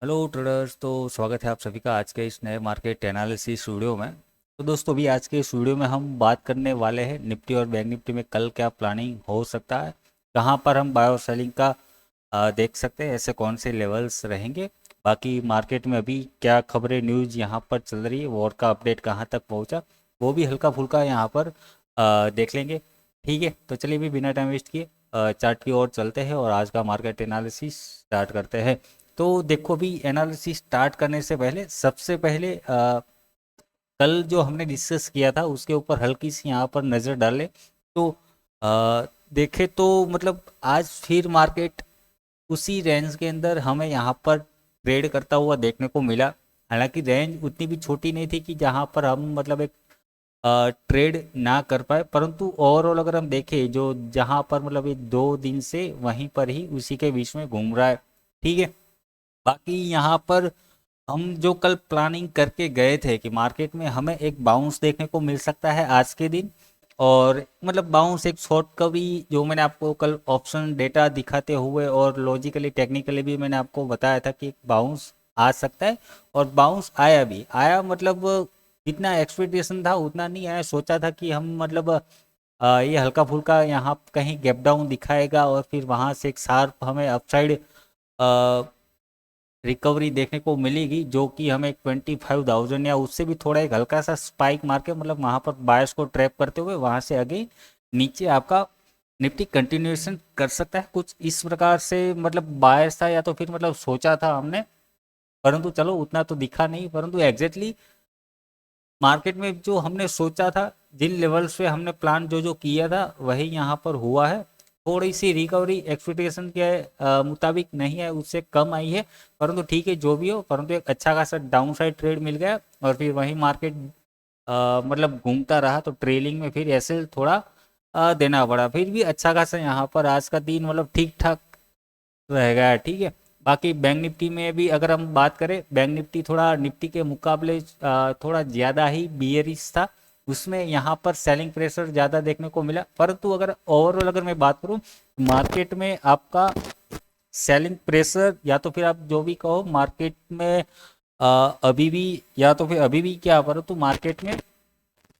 Hello traders. तो स्वागत है आप सभी का आज के इस नए मार्केट एनालिसिस वीडियो में। तो दोस्तों भी आज के इस वीडियो में हम बात करने वाले हैं निफ्टी और बैंक निफ्टी में कल क्या प्लानिंग हो सकता है, कहां पर हम बाय और सेलिंग का देख सकते हैं, ऐसे कौन से लेवल्स रहेंगे। बाकी मार्केट में अभी क्या खबरें न्यूज़ यहाँ पर चल रही है, वॉर का अपडेट कहाँ तक पहुँचा, वो भी हल्का फुल्का यहाँ पर देख लेंगे। ठीक है, तो चलिए भी बिना टाइम वेस्ट किए चार्ट की ओर चलते हैं और आज का मार्केट एनालिसिस स्टार्ट करते हैं। तो देखो भी एनालिसिस स्टार्ट करने से पहले सबसे पहले कल जो हमने डिस्कस किया था उसके ऊपर हल्की सी यहाँ पर नज़र डालें तो देखे तो मतलब आज फिर मार्केट उसी रेंज के अंदर हमें यहाँ पर ट्रेड करता हुआ देखने को मिला। हालांकि रेंज उतनी भी छोटी नहीं थी कि जहाँ पर हम मतलब एक ट्रेड ना कर पाए, परंतु ओवरऑल अगर हम देखें जो जहाँ पर मतलब ये 2 दिन से वहीं पर ही उसी के बीच में घूम रहा है। ठीक है, बाकी यहाँ पर हम जो कल प्लानिंग करके गए थे कि मार्केट में हमें एक बाउंस देखने को मिल सकता है आज के दिन, और मतलब बाउंस एक शॉर्ट का भी जो मैंने आपको कल ऑप्शन डेटा दिखाते हुए और लॉजिकली टेक्निकली भी मैंने आपको बताया था कि एक बाउंस आ सकता है। और बाउंस आया भी आया, मतलब जितना एक्सपेक्टेशन था उतना नहीं आया। सोचा था कि हम मतलब ये हल्का फुल्का यहाँ कहीं गैप डाउन दिखाएगा और फिर वहाँ से एक शार्प हमें अपसाइड रिकवरी देखने को मिलेगी, जो कि हमें 25,000 या उससे भी थोड़ा एक हल्का सा स्पाइक मार के मतलब वहाँ पर बायर्स को ट्रैप करते हुए वहाँ से आगे नीचे आपका निफ्टी कंटिन्यूएशन कर सकता है। कुछ इस प्रकार से मतलब बायर्स था या तो फिर मतलब सोचा था हमने, परंतु चलो उतना तो दिखा नहीं, परंतु एग्जैक्टली मार्केट में जो हमने सोचा था, जिन लेवल्स पे हमने प्लान जो जो किया था वही यहाँ पर हुआ है। थोड़ी सी रिकवरी एक्सपेक्टेशन के मुताबिक नहीं है, उससे कम आई है, परंतु ठीक है जो भी हो, परंतु एक अच्छा खासा डाउन साइड ट्रेड मिल गया और फिर वही मार्केट मतलब घूमता रहा तो ट्रेलिंग में फिर ऐसे थोड़ा देना पड़ा। फिर भी अच्छा खासा यहाँ पर आज का दिन मतलब ठीक ठाक रहेगा। ठीक है, बाकी बैंक निफ्टी में भी अगर हम बात करें, बैंक निफ्टी थोड़ा निफ्टी के मुकाबले थोड़ा ज़्यादा ही बियरिश था। उसमें यहाँ पर सेलिंग प्रेशर ज़्यादा देखने को मिला, परंतु अगर ओवरऑल अगर मैं बात करूँ मार्केट में आपका सेलिंग प्रेशर या तो फिर आप जो भी कहो मार्केट में अभी भी, या तो फिर अभी भी क्या, परंतु मार्केट में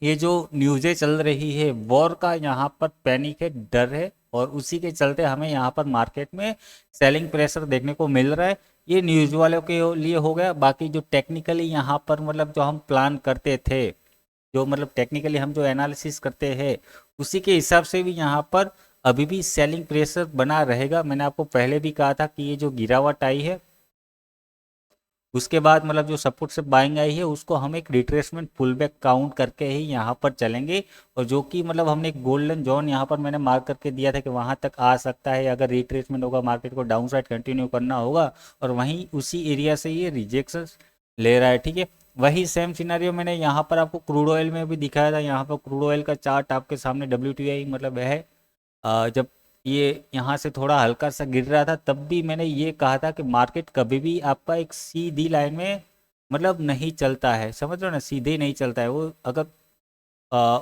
ये जो न्यूज़ें चल रही है वॉर का, यहाँ पर पैनिक है, डर है, और उसी के चलते हमें यहाँ पर मार्केट में सेलिंग प्रेशर देखने को मिल रहा है। ये न्यूज़ वालों के लिए हो गया। बाकी जो टेक्निकली यहाँ पर मतलब जो हम प्लान करते थे, जो मतलब टेक्निकली हम जो एनालिसिस करते हैं उसी के हिसाब से भी यहाँ पर अभी भी सेलिंग प्रेशर बना रहेगा। मैंने आपको पहले भी कहा था कि ये जो गिरावट आई है उसके बाद मतलब जो सपोर्ट से बाइंग आई है उसको हम एक रिट्रेसमेंट पुल बैक काउंट करके ही यहाँ पर चलेंगे। और जो कि मतलब हमने एक गोल्डन जोन यहाँ पर मैंने मार्क करके दिया था कि वहाँ तक आ सकता है अगर रिट्रेसमेंट होगा, मार्केट को डाउन साइड कंटिन्यू करना होगा, और वहीं उसी एरिया से ये रिजेक्शन ले रहा है। ठीक है, वही सेम सिनारियो मैंने यहाँ पर आपको क्रूड ऑयल में भी दिखाया था। यहाँ पर क्रूड ऑयल का चार्ट आपके सामने WTI मतलब है, जब ये यहाँ से थोड़ा हल्का सा गिर रहा था तब भी मैंने ये कहा था कि मार्केट कभी भी आपका एक सीधी लाइन में मतलब नहीं चलता है, समझ रहे हो ना, सीधे नहीं चलता है वो। अगर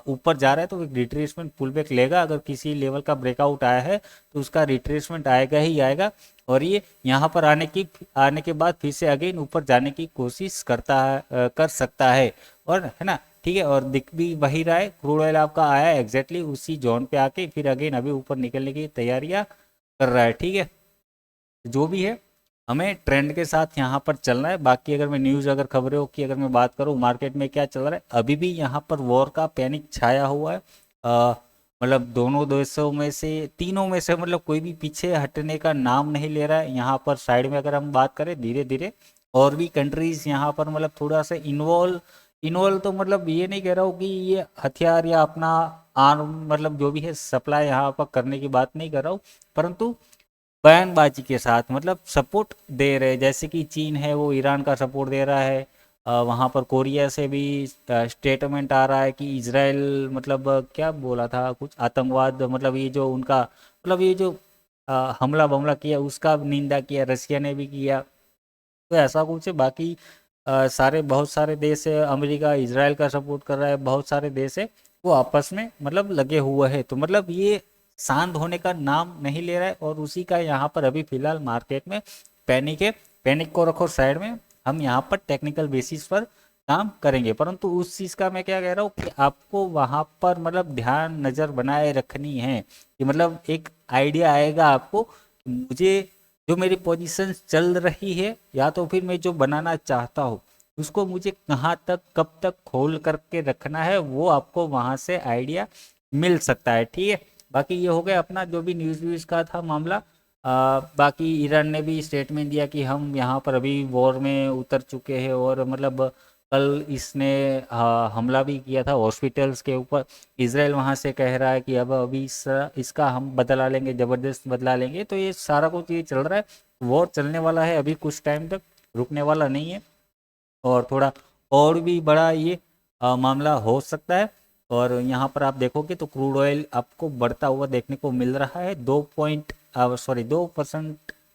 ऊपर जा रहा है तो एक रिट्रेसमेंट पुल बैक लेगा, अगर किसी लेवल का ब्रेकआउट आया है तो उसका रिट्रेसमेंट आएगा ही आएगा, और ये यहाँ पर आने के बाद फिर से अगेन ऊपर जाने की कोशिश करता है, कर सकता है, और है ना। ठीक है, और दिख भी वही रहा है, क्रूड ऑयल आपका आया एग्जैक्टली उसी जोन पे आके फिर अगेन अभी ऊपर निकलने की तैयारियां कर रहा है। ठीक है, जो भी है हमें ट्रेंड के साथ यहाँ पर चलना है। बाकी अगर मैं न्यूज़ अगर खबरों की अगर मैं बात करूँ मार्केट में क्या चल रहा है, अभी भी यहाँ पर वॉर का पैनिक छाया हुआ है। मतलब दोनों देशों में से, तीनों में से मतलब कोई भी पीछे हटने का नाम नहीं ले रहा है। यहाँ पर साइड में अगर हम बात करें धीरे धीरे और भी कंट्रीज यहाँ पर मतलब थोड़ा सा इन्वॉल्व इन्वॉल्व तो मतलब ये नहीं कह रहा हूँ कि ये हथियार या अपना आर्म मतलब जो भी है सप्लाई यहाँ पर करने की बात नहीं कर रहा हूँ, परंतु बयानबाजी के साथ मतलब सपोर्ट दे रहे हैं। जैसे कि चीन है वो ईरान का सपोर्ट दे रहा है, वहाँ पर कोरिया से भी स्टेटमेंट आ रहा है कि इजराइल मतलब क्या बोला था, कुछ आतंकवाद मतलब ये जो उनका मतलब ये जो हमला बमला किया उसका निंदा किया, रशिया ने भी किया। तो ऐसा कुछ है। बाकी सारे बहुत सारे देश है, अमेरिका इजराइल का सपोर्ट कर रहा है, बहुत सारे देश है वो आपस में मतलब लगे हुए हैं। तो मतलब ये शांत होने का नाम नहीं ले रहा है, और उसी का यहाँ पर अभी फिलहाल मार्केट में पैनिक है। पैनिक को रखो साइड में, हम यहाँ पर टेक्निकल बेसिस पर काम करेंगे। परंतु उस चीज़ का मैं क्या कह रहा हूँ कि आपको वहाँ पर मतलब ध्यान नज़र बनाए रखनी है कि मतलब एक आइडिया आएगा आपको कि मुझे जो मेरी पोजीशन चल रही है या तो फिर मैं जो बनाना चाहता हूँ उसको मुझे कहाँ तक कब तक खोल करके रखना है, वो आपको वहाँ से आइडिया मिल सकता है। ठीक है, बाकी ये हो गया अपना जो भी न्यूज़ व्यूज़ का था मामला। बाकी ईरान ने भी स्टेटमेंट दिया कि हम यहाँ पर अभी वॉर में उतर चुके हैं और मतलब कल इसने हमला भी किया था हॉस्पिटल्स के ऊपर। इसराइल वहाँ से कह रहा है कि अब अभी इसका हम बदला लेंगे, ज़बरदस्त बदला लेंगे। तो ये सारा कुछ ये चल रहा है, वॉर चलने वाला है अभी कुछ टाइम तक, रुकने वाला नहीं है। और थोड़ा और भी बड़ा ये मामला हो सकता है। और यहाँ पर आप देखोगे तो क्रूड ऑयल आपको बढ़ता हुआ देखने को मिल रहा है, 2%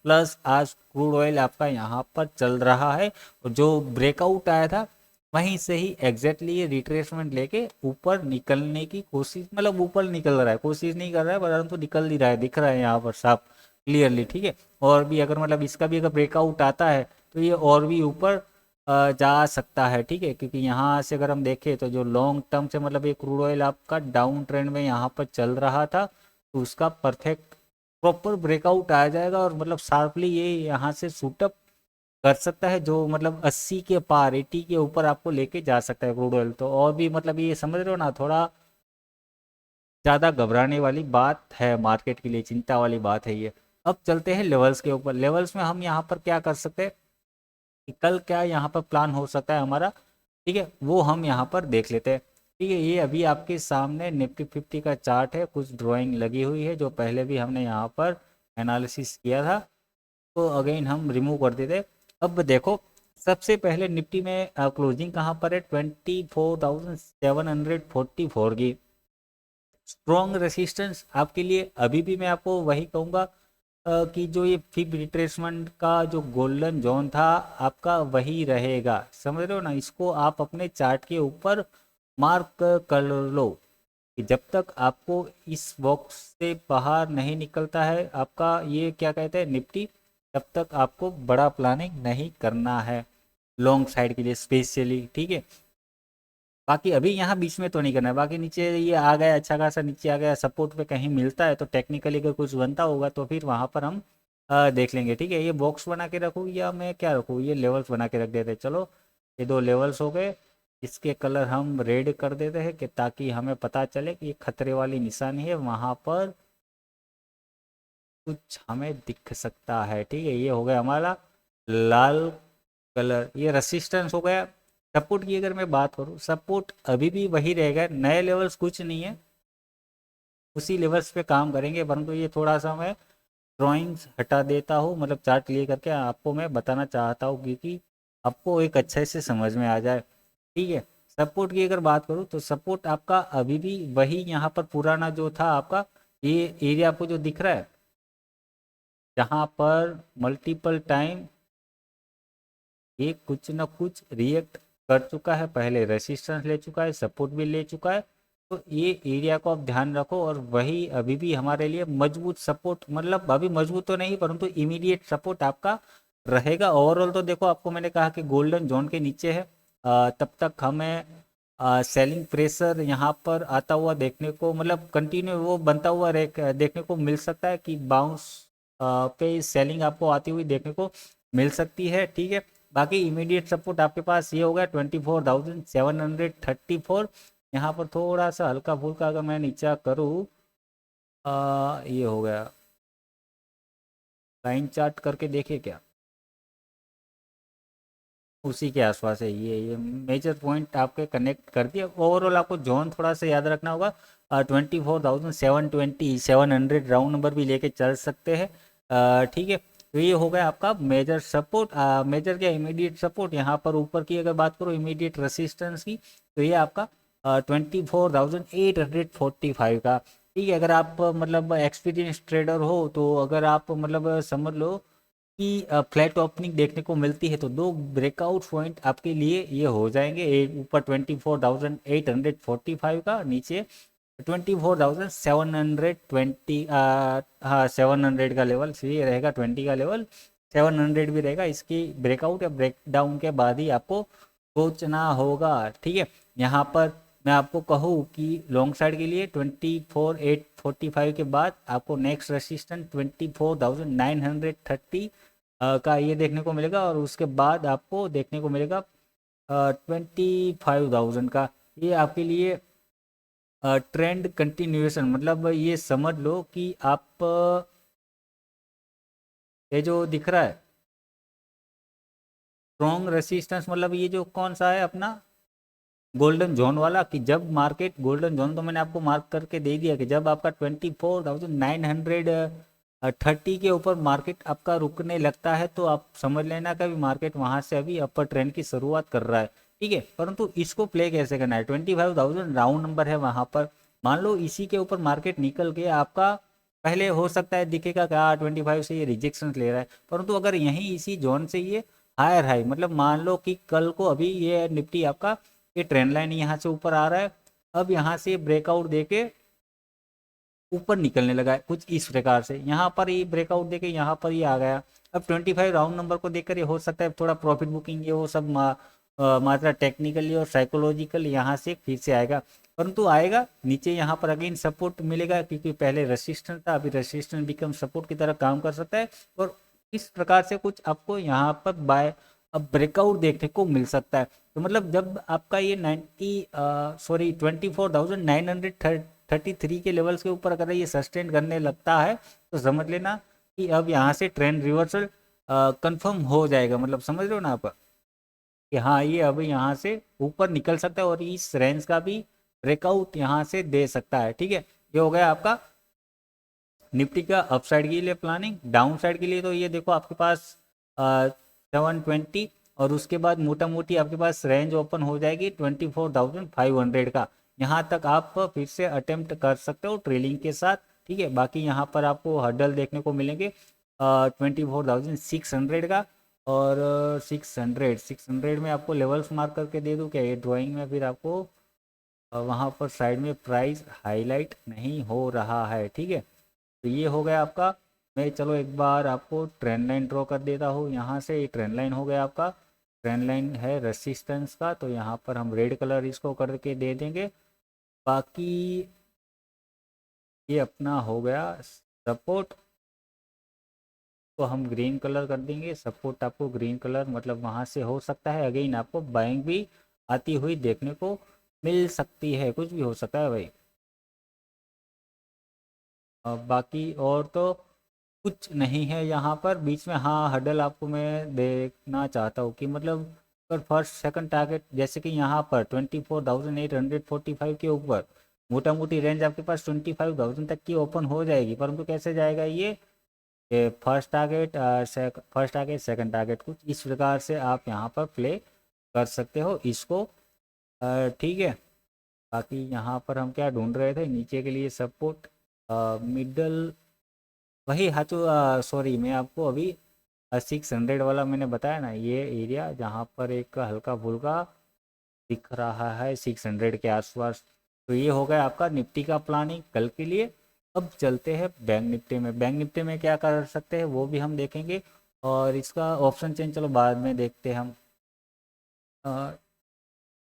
प्लस आज क्रूड ऑयल आपका यहाँ पर चल रहा है। और जो ब्रेकआउट आया था वहीं से ही एग्जैक्टली ये रिट्रेसमेंट लेके ऊपर निकलने की कोशिश, मतलब ऊपर निकल रहा है, कोशिश नहीं कर रहा है परंतु निकल ही रहा है, दिख रहा है यहाँ पर साफ क्लियरली। ठीक है, और भी अगर मतलब इसका भी अगर ब्रेकआउट आता है तो ये और भी ऊपर जा सकता है। ठीक है, क्योंकि यहाँ से अगर हम देखें तो जो लॉन्ग टर्म से मतलब ये क्रूड ऑयल आपका डाउन ट्रेंड में यहाँ पर चल रहा था, तो उसका परफेक्ट प्रॉपर ब्रेकआउट आ जाएगा और मतलब शार्पली ये यहाँ से शूटअप कर सकता है, जो मतलब 80 के पार 80 के ऊपर आपको लेके जा सकता है क्रूड ऑयल। तो और भी मतलब ये समझ रहे हो ना, थोड़ा ज़्यादा घबराने वाली बात है मार्केट के लिए, चिंता वाली बात है ये। अब चलते हैं लेवल्स के ऊपर। लेवल्स में हम यहाँ पर क्या कर सकते हैं कि कल क्या यहाँ पर प्लान हो सकता है हमारा, ठीक है, वो हम यहाँ पर देख लेते हैं। ठीक है, ये अभी आपके सामने निफ्टी 50 का चार्ट है, कुछ ड्राइंग लगी हुई है जो पहले भी हमने यहाँ पर एनालिसिस किया था, तो अगेन हम रिमूव कर देते। अब देखो सबसे पहले निफ्टी में क्लोजिंग कहाँ पर है, 24,744 की स्ट्रॉन्ग रेसिस्टेंस आपके लिए। अभी भी मैं आपको वही कहूँगा कि जो ये फिब रिट्रेसमेंट का जो गोल्डन जोन था आपका वही रहेगा, समझ रहे हो ना। इसको आप अपने चार्ट के ऊपर मार्क कर लो कि जब तक आपको इस बॉक्स से बाहर नहीं निकलता है आपका ये क्या कहते हैं निफ्टी, तब तक आपको बड़ा प्लानिंग नहीं करना है लॉन्ग साइड के लिए स्पेशली। ठीक है, बाकी अभी यहाँ बीच में तो नहीं करना है। बाकी नीचे ये आ गया, अच्छा खासा नीचे आ गया, सपोर्ट पे कहीं मिलता है तो टेक्निकली अगर कुछ बनता होगा तो फिर वहाँ पर हम देख लेंगे। ठीक है, ये बॉक्स बना के रखूँ या मैं क्या रखूँ, ये लेवल्स बना के रख देते हैं। चलो ये दो लेवल्स हो गए, इसके कलर हम रेड कर देते हैं कि ताकि हमें पता चले कि ये खतरे वाली निशानी है, वहाँ पर कुछ हमें दिख सकता है। ठीक है, ये हो गया हमारा लाल कलर, ये रेसिस्टेंस हो गया। सपोर्ट की अगर मैं बात करूँ, सपोर्ट अभी भी वही रहेगा, नए लेवल्स कुछ नहीं है, उसी लेवल्स पे काम करेंगे। परंतु ये थोड़ा सा मैं ड्राइंग्स हटा देता हूँ, मतलब चार्ट क्लियर करके आपको मैं बताना चाहता हूँ क्योंकि आपको एक अच्छे से समझ में आ जाए। ठीक है, सपोर्ट की अगर बात करूँ तो सपोर्ट आपका अभी भी वही यहाँ पर पुराना जो था आपका, ये एरिया आपको जो दिख रहा है जहाँ पर मल्टीपल टाइम ये कुछ ना कुछ रिएक्ट कर चुका है, पहले रेसिस्टेंस ले चुका है, सपोर्ट भी ले चुका है। तो ये एरिया को आप ध्यान रखो और वही अभी भी हमारे लिए मजबूत सपोर्ट, मतलब अभी मजबूत तो नहीं परंतु इमीडिएट सपोर्ट आपका रहेगा। ओवरऑल तो देखो आपको मैंने कहा कि गोल्डन जोन के नीचे है, तब तक हमें सेलिंग प्रेशर यहाँ पर आता हुआ देखने को, मतलब कंटिन्यू वो बनता हुआ देखने को मिल सकता है कि बाउंस पे सेलिंग आपको आती हुई देखने को मिल सकती है। ठीक है, बाकी इमीडिएट सपोर्ट आपके पास ये हो गया 24,734। यहाँ पर थोड़ा सा हल्का फुल्का अगर मैं नीचा करूँ, ये हो गया, लाइन चार्ट करके देखिए क्या, उसी के आसपास है ये मेजर पॉइंट आपके कनेक्ट कर दिया। ओवरऑल आपको जोन थोड़ा सा याद रखना होगा, 24,720 700 राउंड नंबर भी लेके चल सकते हैं। ठीक है, तो ये हो गया आपका मेजर सपोर्ट, मेजर क्या इमीडिएट सपोर्ट। यहाँ पर ऊपर की अगर बात करो इमीडिएट रेसिस्टेंस की, तो ये आपका 24,845 का। ठीक है, अगर आप मतलब एक्सपीरियंस ट्रेडर हो तो अगर आप मतलब समझ लो कि फ्लैट ओपनिंग देखने को मिलती है तो दो ब्रेकआउट पॉइंट आपके लिए ये हो जाएंगे, एक ऊपर 24,845 का, नीचे 24,720, हाँ 700 का लेवल, ये रहेगा 20 का लेवल। 700 भी रहेगा। इसकी ब्रेकआउट या ब्रेकडाउन के बाद ही आपको सोचना होगा, ठीक है। यहाँ पर मैं आपको कहूँ कि लॉन्ग साइड के लिए 24,845 के बाद आपको नेक्स्ट रेसिस्टेंस 24,930 का ये देखने को मिलेगा, और उसके बाद आपको देखने को मिलेगा 25,000 का। ये आपके लिए ट्रेंड कंटिन्यूएशन, मतलब ये समझ लो कि आप ये जो दिख रहा है स्ट्रॉन्ग रेसिस्टेंस, मतलब ये जो कौन सा है अपना गोल्डन जोन वाला, कि जब मार्केट गोल्डन जोन तो मैंने आपको मार्क करके दे दिया कि जब आपका 24,930 के ऊपर मार्केट आपका रुकने लगता है तो आप समझ लेना कि मार्केट वहां से अभी अपर ट्रेंड की शुरुआत कर रहा है, ठीक है। परंतु इसको प्ले कैसे करना है, 25,000 राउंड नंबर है वहां पर। मान लो इसी के ऊपर मार्केट निकल के आपका पहले हो सकता है दिखेगा कि 25 से ये रिजेक्शन ले रहा है, परंतु अगर यहीं इसी जोन से ये हायर हाई, मतलब मान लो कि कल को अभी ये निफ्टी आपका ये ट्रेंड लाइन यहाँ से ऊपर आ रहा है, अब यहाँ से ब्रेकआउट देके ऊपर निकलने लगा है कुछ इस प्रकार से, यहाँ पर ये ब्रेकआउट देके यहाँ पर ये आ गया। अब 25 राउंड नंबर को देखकर ये हो सकता है थोड़ा प्रॉफिट बुकिंग ये वो सब मात्रा टेक्निकली और साइकोलॉजिकल यहाँ से फिर से आएगा, परंतु आएगा नीचे यहाँ पर अगेन सपोर्ट मिलेगा, क्योंकि पहले रेसिस्टेंस था, अभी रेसिस्टेंस बिकम सपोर्ट की तरह काम कर सकता है। और इस प्रकार से कुछ आपको यहाँ पर बाय अब ब्रेकआउट देखने को मिल सकता है। तो मतलब जब आपका ये 24,933 के लेवल्स के ऊपर अगर ये सस्टेन करने लगता है तो समझ लेना कि अब यहाँ से ट्रेंड रिवर्सल कंफर्म हो जाएगा, मतलब समझ रहे हो ना आप कि हाँ ये अब यहाँ से ऊपर निकल सकता है और इस रेंज का भी ब्रेकआउट यहाँ से दे सकता है, ठीक है। ये हो गया आपका निफ्टी का अपसाइड के लिए प्लानिंग। डाउन साइड के लिए तो ये देखो आपके पास 720, और उसके बाद मोटा मोटी आपके पास रेंज ओपन हो जाएगी 24,500 का। यहाँ तक आप फिर से अटेम्प्ट कर सकते हो ट्रेलिंग के साथ, ठीक है। बाकी यहाँ पर आपको हर्डल देखने को मिलेंगे 24,600 का, और 600 में आपको लेवल्स मार्क करके दे दूँ क्या ये ड्राइंग में, फिर आपको वहाँ पर साइड में प्राइस हाईलाइट नहीं हो रहा है, ठीक है। तो ये हो गया आपका। मैं चलो एक बार आपको ट्रेंड लाइन ड्रॉ कर देता हूँ, यहाँ से ये ट्रेंड लाइन हो गया आपका। ट्रेंड लाइन है रेसिस्टेंस का, तो यहाँ पर हम रेड कलर इसको करके दे देंगे। बाकी ये अपना हो गया सपोर्ट, तो हम ग्रीन कलर कर देंगे। सपोर्ट आपको ग्रीन कलर, मतलब वहाँ से हो सकता है अगेन आपको बाइंग भी आती हुई देखने को मिल सकती है, कुछ भी हो सकता है भाई। बाकी और तो कुछ नहीं है यहाँ पर बीच में। हाँ हडल आपको मैं देखना चाहता हूँ कि मतलब अगर फर्स्ट सेकंड टारगेट जैसे कि यहाँ पर 24,845 के ऊपर मोटा मोटी रेंज आपके पास 25,000 तक की ओपन हो जाएगी, परंतु कैसे जाएगा ये फर्स्ट टारगेट सेकंड टारगेट कुछ इस प्रकार से आप यहाँ पर प्ले कर सकते हो इसको, ठीक है। बाकी यहाँ पर हम क्या ढूंढ रहे थे, नीचे के लिए सपोर्ट मिडल वही हाथों, सॉरी मैं आपको अभी 600 वाला मैंने बताया ना, ये एरिया जहाँ पर एक हल्का फुल्का दिख रहा है 600 के आसपास। तो ये हो गया आपका निफ्टी का प्लानिंग कल के लिए। अब चलते हैं बैंक निफ्टी में। बैंक निफ्टी में क्या कर सकते हैं वो भी हम देखेंगे, और इसका ऑप्शन चेंज चलो बाद में देखते हैं हम,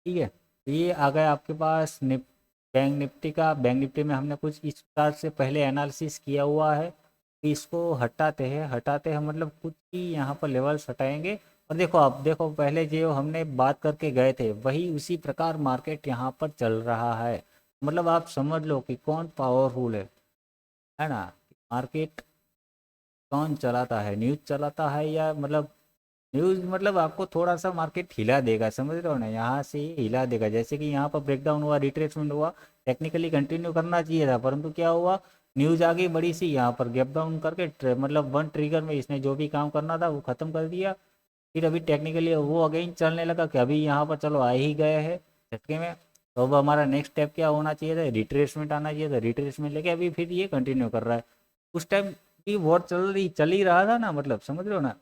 ठीक है। तो ये आ गया आपके पास बैंक निफ्टी का। बैंक निफ्टी में हमने कुछ इस प्रकार से पहले एनालिसिस किया हुआ है, कि इसको हटाते हैं मतलब कुछ ही यहाँ पर लेवल्स हटाएंगे। और देखो आप देखो पहले जो हमने बात करके गए थे वही उसी प्रकार मार्केट यहाँ पर चल रहा है, मतलब आप समझ लो कि कौन पावरफुल है ना। मार्केट कौन चलाता है, न्यूज़ चलाता है या मतलब न्यूज़, मतलब आपको थोड़ा सा मार्केट हिला देगा, समझ रहे हो ना, यहाँ से ही हिला देगा। जैसे कि यहाँ पर ब्रेकडाउन हुआ, रिट्रेसमेंट हुआ, टेक्निकली कंटिन्यू करना चाहिए था, परंतु क्या हुआ, न्यूज़ आ गई बड़ी सी, यहाँ पर गैप डाउन करके मतलब वन ट्रिगर में इसने जो भी काम करना था वो ख़त्म कर दिया। फिर अभी टेक्निकली वो अगेन चलने लगा कि अभी यहाँ पर चलो आ ही गए हैं झटके में, तो अब हमारा नेक्स्ट स्टेप क्या होना चाहिए था, रिट्रेसमेंट आना चाहिए था। रिट्रेसमेंट लेके अभी फिर ये कंटिन्यू कर रहा है। उस टाइम भी वॉर चल ही रहा था ना, मतलब समझ रहे हो ना।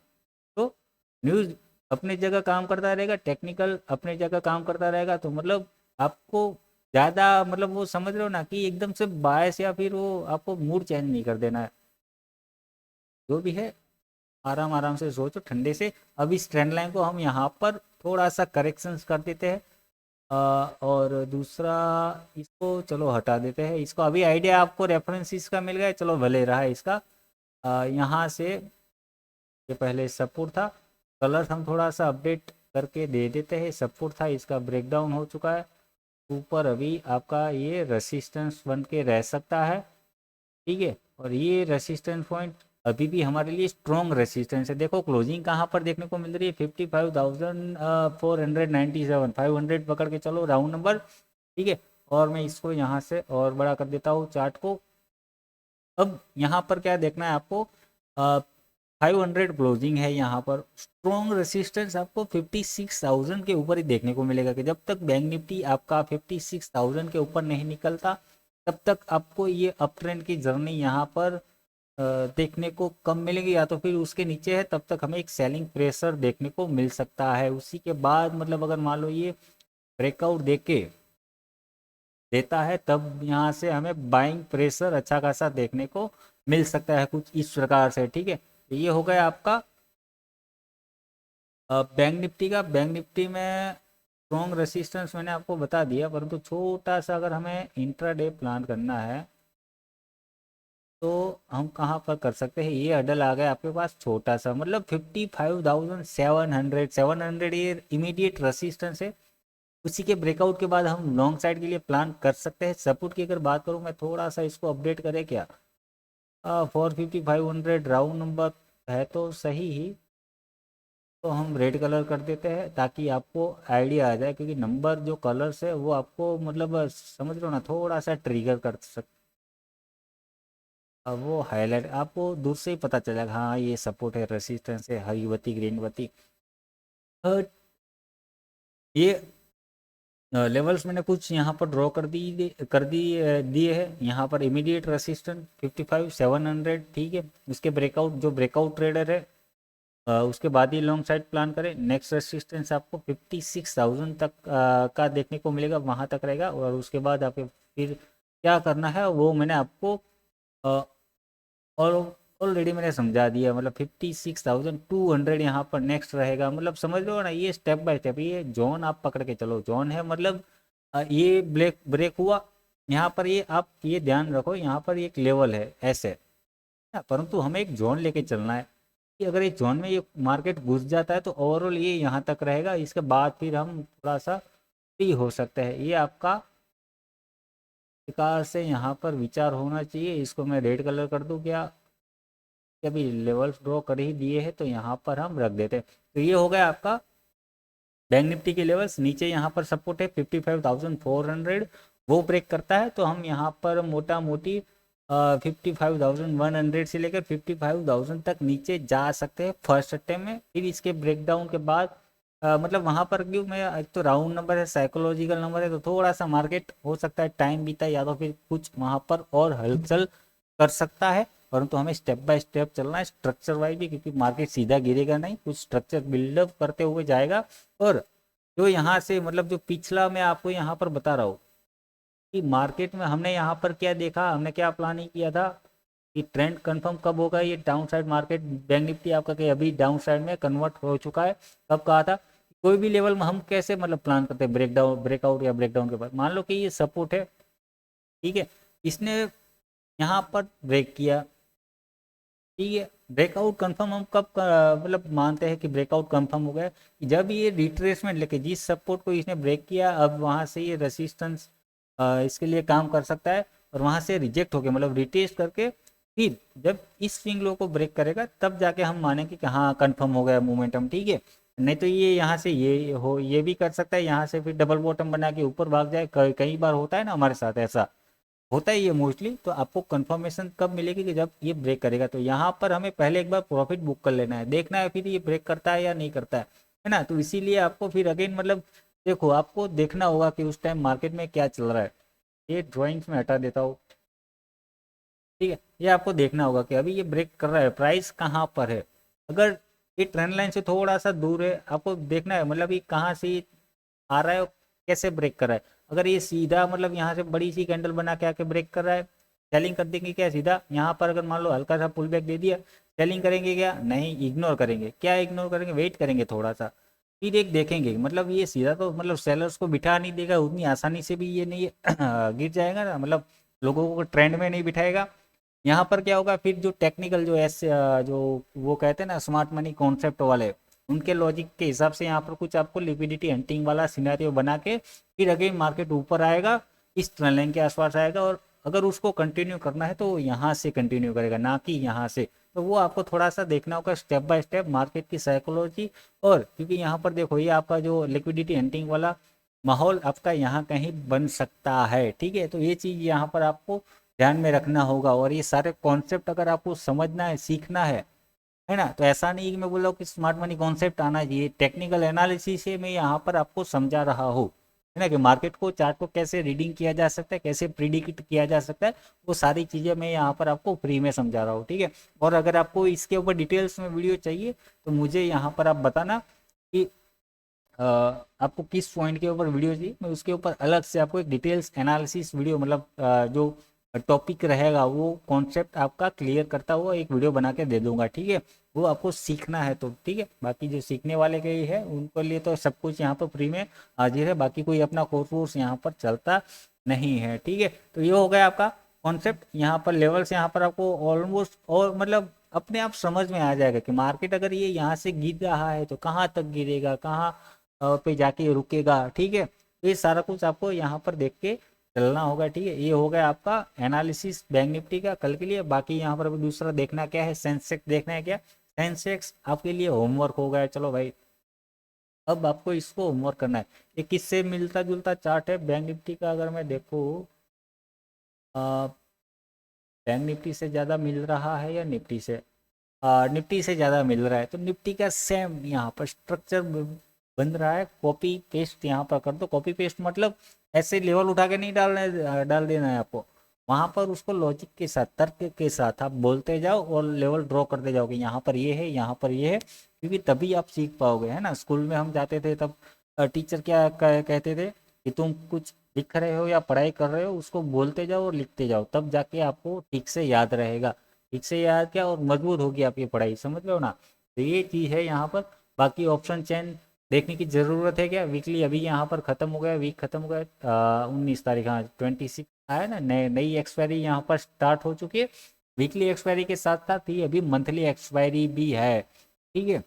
तो न्यूज़ अपनी जगह काम करता रहेगा, टेक्निकल अपनी जगह काम करता रहेगा, तो मतलब आपको ज़्यादा मतलब वो समझ रहे हो ना कि एकदम से बायस या फिर वो आपको मूड चेंज नहीं कर देना है। जो भी है आराम आराम से सोचो ठंडे से। अब इस ट्रेंड लाइन को हम यहाँ पर थोड़ा सा करेक्शंस कर देते हैं। और दूसरा इसको चलो हटा देते हैं इसको। अभी आइडिया आपको रेफरेंस इसका मिल गया, चलो भले रहा है इसका। यहाँ से ये पहले सपोर्ट था, कलर हम थोड़ा सा अपडेट करके दे देते हैं। सपोर्ट था, इसका ब्रेकडाउन हो चुका है। ऊपर अभी आपका ये रेसिस्टेंस बन के रह सकता है, ठीक है। और ये रेसिस्टेंस पॉइंट अभी भी हमारे लिए स्ट्रॉन्ग रेसिस्टेंस है। देखो क्लोजिंग कहाँ पर देखने को मिल रही है, 55,497, 500 पकड़ के चलो राउंड नंबर, ठीक है। और मैं इसको यहाँ से और बड़ा कर देता हूँ चार्ट को। अब यहाँ पर क्या देखना है आपको, 500 क्लोजिंग है, यहाँ पर स्ट्रॉन्ग रेसिस्टेंस आपको 56,000 के ऊपर ही देखने को मिलेगा। कि जब तक बैंक निफ्टी आपका 56,000 के ऊपर नहीं निकलता तब तक आपको ये अप ट्रेंड की जर्नी यहाँ पर देखने को कम मिलेगी, या तो फिर उसके नीचे है तब तक हमें एक सेलिंग प्रेशर देखने को मिल सकता है। उसी के बाद मतलब अगर मान लो ये ब्रेकआउट देता है तब यहाँ से हमें बाइंग प्रेशर अच्छा खासा देखने को मिल सकता है, कुछ इस प्रकार से, ठीक है। तो ये हो गया आपका बैंक निफ्टी का। बैंक निफ्टी में स्ट्रॉन्ग रेसिस्टेंस मैंने आपको बता दिया, परंतु छोटा सा अगर हमें इंट्राडे प्लान करना है तो हम कहाँ पर कर सकते हैं। ये हडल आ गया आपके पास छोटा सा, मतलब 55,700, 700 ये इमीडिएट रेसिस्टेंस है। उसी के ब्रेकआउट के बाद हम लॉन्ग साइड के लिए प्लान कर सकते हैं। सपोर्ट की अगर बात करूँ मैं, थोड़ा सा इसको अपडेट करें क्या, 450, 500 राउंड नंबर है तो सही ही। तो हम रेड कलर कर देते हैं ताकि आपको आइडिया आ जाए, क्योंकि नंबर जो कलर्स है वो आपको मतलब समझ लो ना, थोड़ा सा ट्रिगर कर सकते। अब वो हाईलाइट आपको दूर से ही पता चलेगा, हाँ ये सपोर्ट है, रेसिस्टेंस है, हरी बत्ती ग्रीन बत्ती। ये लेवल्स मैंने कुछ यहाँ पर ड्रॉ दिए है। यहाँ पर इमीडिएट रेसिस्टेंस 55,700, ठीक है। उसके ब्रेकआउट जो ब्रेकआउट ट्रेडर है उसके बाद ही लॉन्ग साइड प्लान करें। नेक्स्ट रेसिस्टेंस आपको 56,000 तक का देखने को मिलेगा, वहाँ तक रहेगा। और उसके बाद आपके फिर क्या करना है वो मैंने आपको और ऑलरेडी मैंने समझा दिया। मतलब 56,200 यहाँ पर नेक्स्ट रहेगा, मतलब समझ लो ना, ये स्टेप बाय स्टेप ये जोन आप पकड़ के चलो। जोन है मतलब ये ब्रेक हुआ यहाँ पर, ये आप ये ध्यान रखो यहाँ पर एक लेवल है ऐसे, परंतु हमें एक जोन लेके चलना है कि अगर इस जोन में ये मार्केट घुस जाता है तो ओवरऑल ये यहाँ तक रहेगा। इसके बाद फिर हम थोड़ा सा फ्री हो सकते हैं। ये आपका प्रकार से यहाँ पर विचार होना चाहिए। इसको मैं रेड कलर कर दूँ क्या, अभी लेवल्स ड्रॉ कर ही दिए हैं तो यहाँ पर हम रख देते हैं। तो ये हो गया आपका बैंक निफ्टी के लेवल्स। नीचे यहाँ पर सपोर्ट है 55,400, वो ब्रेक करता है तो हम यहाँ पर मोटा मोटी 55,100 से लेकर 55,000 तक नीचे जा सकते हैं फर्स्ट अटेम्प्ट में। फिर इसके ब्रेकडाउन के बाद मतलब वहाँ पर क्यों, मैं एक तो राउंड नंबर है, साइकोलॉजिकल नंबर है, तो थोड़ा सा मार्केट हो सकता है टाइम बीता या तो फिर कुछ वहाँ पर और हलचल कर सकता है। परंतु हमें स्टेप बाय स्टेप चलना है, स्ट्रक्चर वाइज भी, क्योंकि मार्केट सीधा गिरेगा नहीं, कुछ स्ट्रक्चर बिल्डअप करते हुए जाएगा। और जो यहाँ से मतलब जो पिछला मैं आपको यहाँ पर बता रहा हूँ कि मार्केट में हमने यहाँ पर क्या देखा, हमने क्या प्लानिंग किया था कि ट्रेंड कंफर्म कब होगा। ये down side market bank Nifty आपका कि अभी डाउन साइड में कन्वर्ट हो चुका है। कब कहा था कोई भी लेवल में हम कैसे मतलब प्लान करते हैं, ब्रेकआउट या ब्रेकडाउन के बाद। मान लो कि ये सपोर्ट है, ठीक है, इसने यहाँ पर ब्रेक किया, ठीक है। ब्रेकआउट कंफर्म हम कब मतलब मानते हैं कि ब्रेकआउट कंफर्म हो गया, जब ये रिट्रेसमेंट लेके जिस सपोर्ट को इसने ब्रेक किया, अब वहाँ से ये रेसिस्टेंस इसके लिए काम कर सकता है। और वहाँ से रिजेक्ट होके मतलब रिटेस्ट करके फिर जब इस स्विंग लो को ब्रेक करेगा तब जाके हम मानेंगे कि हाँ कंफर्म हो गया मोमेंटम, ठीक है। नहीं तो ये यहाँ से ये भी कर सकता है, यहाँ से फिर डबल बॉटम बना के ऊपर भाग जाए। कई बार होता है ना हमारे साथ, ऐसा होता है ये मोस्टली। तो आपको कंफर्मेशन कब मिलेगी कि जब ये ब्रेक करेगा। तो यहाँ पर हमें पहले एक बार प्रॉफिट बुक कर लेना है, देखना है फिर ये ब्रेक करता है या नहीं करता है ना। तो इसीलिए आपको फिर अगेन मतलब देखो आपको देखना होगा कि उस टाइम मार्केट में क्या चल रहा है। ये ड्राइंग्स में हटा देता हूँ, ठीक है। ये आपको देखना होगा कि अभी ये ब्रेक कर रहा है, प्राइस कहाँ पर है। अगर ये ट्रेंड लाइन से थोड़ा सा दूर है, आपको देखना है मतलब ये कहाँ से आ रहा है और कैसे ब्रेक कर रहा है। अगर ये सीधा मतलब यहाँ से बड़ी सी कैंडल बना के आके ब्रेक कर रहा है, सेलिंग कर देंगे क्या सीधा। यहाँ पर अगर मान लो हल्का सा पुल बैक दे दिया, सेलिंग करेंगे क्या? नहीं, इग्नोर करेंगे। क्या इग्नोर करेंगे? वेट करेंगे थोड़ा सा, फिर एक देखेंगे। मतलब ये सीधा तो मतलब सेलर्स को बिठा नहीं देगा उतनी आसानी से भी, ये नहीं गिर जाएगा ना, मतलब लोगों को ट्रेंड में नहीं बिठाएगा। यहाँ पर क्या होगा फिर, जो टेक्निकल जो ऐसे जो वो कहते हैं ना स्मार्ट मनी कॉन्सेप्ट वाले, उनके लॉजिक के हिसाब से यहाँ पर कुछ आपको लिक्विडिटी हंटिंग वाला सिनेरियो बना के फिर अगेन मार्केट ऊपर आएगा, इस ट्रेंड लाइन के आसपास आएगा, और अगर उसको कंटिन्यू करना है तो यहाँ से कंटिन्यू करेगा, ना कि यहाँ से। तो वो आपको थोड़ा सा देखना होगा स्टेप बाय स्टेप मार्केट की साइकोलॉजी। और क्योंकि यहाँ पर देखो ये आपका जो लिक्विडिटी हंटिंग वाला माहौल आपका यहाँ कहीं बन सकता है, ठीक है। तो ये चीज़ यहाँ पर आपको ध्यान में रखना होगा, और ये सारे कॉन्सेप्ट अगर आपको समझना है, सीखना है ना, तो ऐसा नहीं कि मैं बोल रहा हूँ कि स्मार्ट मनी कॉन्सेप्ट आना चाहिए, टेक्निकल एनालिसिस से मैं यहाँ पर आपको समझा रहा हूँ, है ना, कि मार्केट को, चार्ट को कैसे रीडिंग किया जा सकता है, कैसे प्रिडिक्ट किया जा सकता है, वो सारी चीज़ें मैं यहाँ पर आपको फ्री में समझा रहा हूँ, ठीक है। और अगर आपको इसके ऊपर डिटेल्स में वीडियो चाहिए तो मुझे यहाँ पर आप बताना कि आपको किस पॉइंट के ऊपर वीडियो चाहिए, मैं उसके ऊपर अलग से आपको एक डिटेल्स एनालिसिस वीडियो, मतलब जो टॉपिक रहेगा वो कॉन्सेप्ट आपका क्लियर करता हुआ एक वीडियो बना के दे दूंगा, ठीक है। वो आपको सीखना है तो ठीक है, बाकी जो सीखने वाले के ही है उनके लिए तो सब कुछ यहाँ पर फ्री में हाजिर है, बाकी कोई अपना कोर्स वोर्स यहाँ पर चलता नहीं है, ठीक है। तो ये हो गया आपका कॉन्सेप्ट, यहाँ पर लेवल्स यहाँ पर आपको ऑलमोस्ट, और मतलब अपने आप समझ में आ जाएगा कि मार्केट अगर ये यहाँ से गिर रहा है तो कहाँ तक गिरेगा, कहाँ पे जाके रुकेगा, ठीक है। ये सारा कुछ आपको यहाँ पर देख के चलना होगा, ठीक है। ये हो गया आपका एनालिसिस बैंक निफ्टी का कल के लिए। बाकी यहाँ पर अभी दूसरा देखना क्या है, सेंसेक्स देखना है क्या, सेंसेक्स आपके लिए होमवर्क हो गया। चलो भाई, अब आपको इसको होमवर्क करना है। ये किससे मिलता जुलता चार्ट है बैंक निफ्टी का, अगर मैं देखूँ बैंक निफ्टी से ज़्यादा मिल रहा है या निफ्टी से, निफ्टी से ज़्यादा मिल रहा है, तो निफ्टी का सेम यहाँ पर स्ट्रक्चर बन रहा है। कॉपी पेस्ट यहाँ पर कर दो, कॉपी पेस्ट मतलब ऐसे लेवल उठा के नहीं डाल देना है आपको, वहाँ पर उसको लॉजिक के साथ, तर्क के साथ आप बोलते जाओ और लेवल ड्रॉ करते जाओगे, यहाँ पर ये है, यहाँ पर ये है, क्योंकि तभी आप सीख पाओगे, है ना। स्कूल में हम जाते थे तब टीचर क्या कहते थे कि तुम कुछ लिख रहे हो या पढ़ाई कर रहे हो उसको बोलते जाओ और लिखते जाओ, तब जाके आपको ठीक से याद रहेगा, ठीक से याद क्या, और मजबूत होगी आपकी पढ़ाई, समझ रहे हो ना। तो ये चीज़ है यहाँ पर। बाकी ऑप्शन चेन देखने की ज़रूरत है क्या, वीकली अभी यहाँ पर ख़त्म हो गया, वीक ख़त्म हो गया 19 तारीख, हाँ 26 आया ना, नई एक्सपायरी यहाँ पर स्टार्ट हो चुकी है। वीकली एक्सपायरी के साथ साथ ही अभी मंथली एक्सपायरी भी है, ठीक है।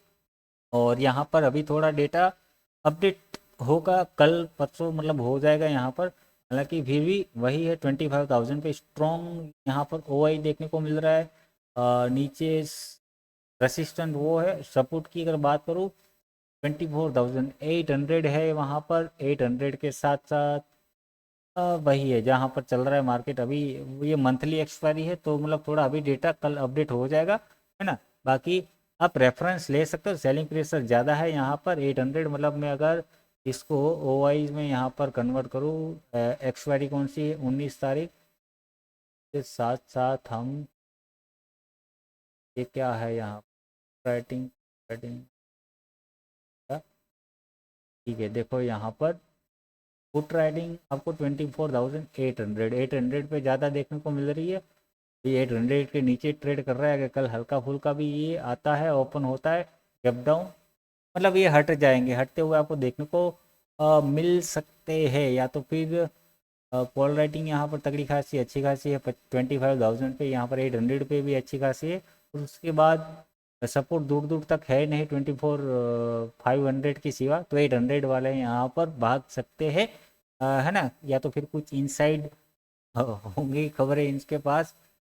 और यहाँ पर अभी थोड़ा डेटा अपडेट होगा कल परसों, मतलब हो जाएगा यहाँ पर। हालांकि फिर भी वही है 25,000 पे स्ट्रॉन्ग यहाँ पर ओआई देखने को मिल रहा है। नीचे रेसिस्टेंट वो है, सपोर्ट की अगर बात करूँ 24,800 है वहाँ पर, 800 के साथ साथ वही है जहाँ पर चल रहा है मार्केट अभी। ये मंथली एक्सपायरी है तो मतलब थोड़ा अभी डेटा कल अपडेट हो जाएगा, है ना। बाकी आप रेफरेंस ले सकते हो, सेलिंग प्रेशर ज़्यादा है यहाँ पर 800, मतलब मैं अगर इसको ओआई में यहाँ पर कन्वर्ट करूँ, एक्सपायरी कौन सी है 19 तारीख के साथ साथ हम, ये क्या है यहाँ राइटिंग राइटिंग, ठीक है। देखो यहाँ पर पुट राइडिंग आपको 24,800, 800 पे ज़्यादा देखने को मिल रही है। ये 800 के नीचे ट्रेड कर रहा है, अगर कल हल्का फुल्का भी ये आता है, ओपन होता है गैप डाउन, मतलब ये हट जाएंगे, हटते हुए आपको देखने को मिल सकते हैं। या तो फिर कॉल राइटिंग यहाँ पर तगड़ी खासी अच्छी खासी है 25,000 पे, यहाँ पर 800 पे भी अच्छी खासी है। और उसके बाद सपोर्ट दूर दूर तक है नहीं 24,500 की सिवा, तो 800 वाले यहाँ पर भाग सकते हैं, है ना। या तो फिर कुछ इनसाइड होंगी खबरें इनके पास,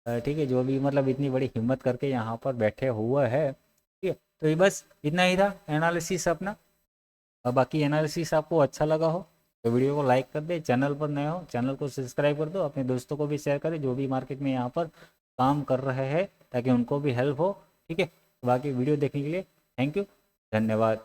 ठीक है, जो भी मतलब इतनी बड़ी हिम्मत करके यहाँ पर बैठे हुए हैं, ठीक है। तो ये बस इतना ही था एनालिसिस अपना। बाकी एनालिसिस आपको अच्छा लगा हो तो वीडियो को लाइक कर दे, चैनल पर नए हो चैनल को सब्सक्राइब कर दो, अपने दोस्तों को भी शेयर करें जो भी मार्केट में यहाँ पर काम कर रहे हैं, ताकि उनको भी हेल्प हो, ठीक है। बाकी वीडियो देखने के लिए थैंक यू, धन्यवाद।